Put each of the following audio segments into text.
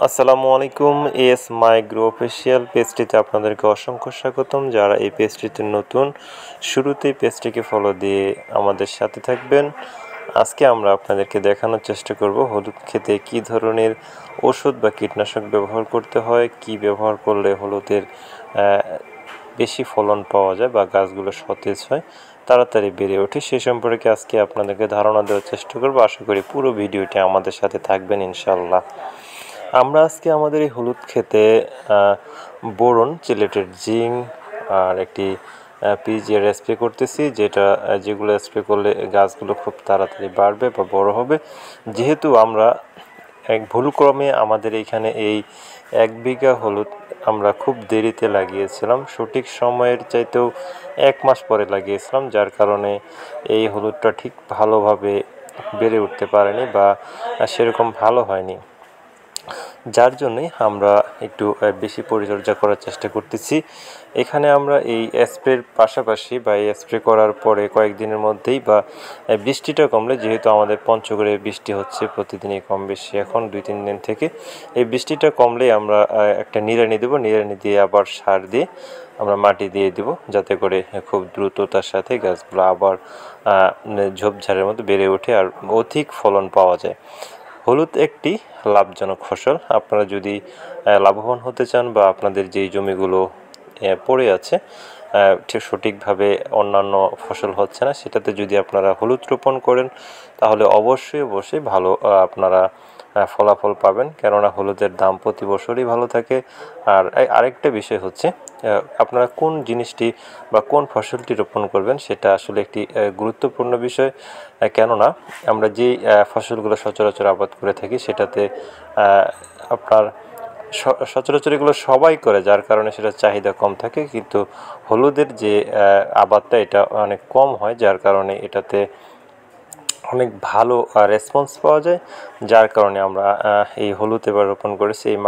আসসালামু আলাইকুম। S মাইগ্রো official পেজটিতে আপনাদেরকে অসংখ্য স্বাগতম। যারা এই পেজটিতে নতুন, শুরুতেই পেজটিকে ফলো দিয়ে আমাদের সাথে থাকবেন। আজকে আমরা আপনাদেরকে দেখানোর চেষ্টা করব হলুদ ক্ষেতে কী ধরনের ওষুধ বা কীটনাশক ব্যবহার করতে হয়, কি ব্যবহার করলে হলুদের বেশি ফলন পাওয়া যায় বা গাছগুলো সতেজ হয়, তাড়াতাড়ি বেড়ে ওঠে, সে সম্পর্কে আজকে আপনাদেরকে ধারণা দেওয়ার চেষ্টা করব। আশা করি পুরো ভিডিওটি আমাদের সাথে থাকবেন ইনশাল্লাহ। আমরা আজকে আমাদের এই হলুদ ক্ষেতে বোরন, চিলেটেড জিঙ্ক আর একটি পিজিআর স্প্রে করতেছি, যেগুলো স্প্রে করলে গাছগুলো খুব তাড়াতাড়ি বাড়বে বা বড় হবে। যেহেতু আমরা ভুলক্রমে আমাদের এইখানে এই 1 বিঘা হলুদ আমরা খুব দেরিতে লাগিয়েছিলাম, সঠিক সময়ের চাইতেও 1 মাস পরে লাগিয়েছিলাম, যার কারণে এই হলুদটা ঠিক ভালোভাবে বেড়ে উঠতে পারেনি বা সেরকম ভালো হয়নি। যার জন্যই আমরা একটু বেশি পরিচর্যা করার চেষ্টা করতেছি। এখানে আমরা এই স্প্রের পাশাপাশি বা এই স্প্রে করার পরে কয়েকদিনের মধ্যেই বা বৃষ্টিটা কমলে, যেহেতু আমাদের পঞ্চগড়ে বৃষ্টি হচ্ছে প্রতিদিনই কম বেশি এখন 2-3 দিন থেকে, এই বৃষ্টিটা কমলেই আমরা একটা নিড়ানি দেবো, নিড়ানি দিয়ে আবার সার দিয়ে আমরা মাটি দিয়ে দেব, যাতে করে খুব দ্রুততার সাথে গাছগুলো আবার ঝোপঝাড়ের মতো বেড়ে ওঠে আর অধিক ফলন পাওয়া যায়। হলুদ একটি লাভজনক ফসল। আপনারা যদি লাভবান হতে চান বা আপনাদের যেই জমিগুলো পড়ে আছে ঠিক সঠিকভাবে অন্যান্য ফসল হচ্ছে না, সেটাতে যদি আপনারা হলুদ রোপণ করেন, তাহলে অবশ্যই ভালো আপনারা ফলাফল পাবেন, কেননা হলুদের দাম প্রতি বছরই ভালো থাকে। আর আরেকটা বিষয় হচ্ছে, আপনারা কোন জিনিসটি বা কোন ফসলটি রোপণ করবেন সেটা আসলে একটি গুরুত্বপূর্ণ বিষয়। কেননা আমরা যেই ফসলগুলো সচরাচর আবাদ করে থাকি সেটাতে আপনার সচরাচর এগুলো সবাই করে, যার কারণে সেটার চাহিদা কম থাকে, কিন্তু হলুদের যে আবাদটা এটা অনেক কম হয়, যার কারণে এটাতে অনেক ভালো রেসপন্স পাওয়া যায়। যার কারণে আমরা এই হলুদ এবার রোপণ করেছি। এই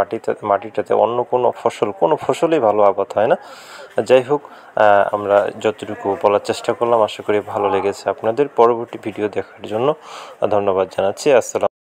মাটিটাতে অন্য কোনো ফসলই ভালো আবাদ হয় না। যাই হোক, আমরা যতটুকু বলার চেষ্টা করলাম, আশা করি ভালো লেগেছে আপনাদের। পরবর্তী ভিডিও দেখার জন্য ধন্যবাদ জানাচ্ছি। আসসালাম।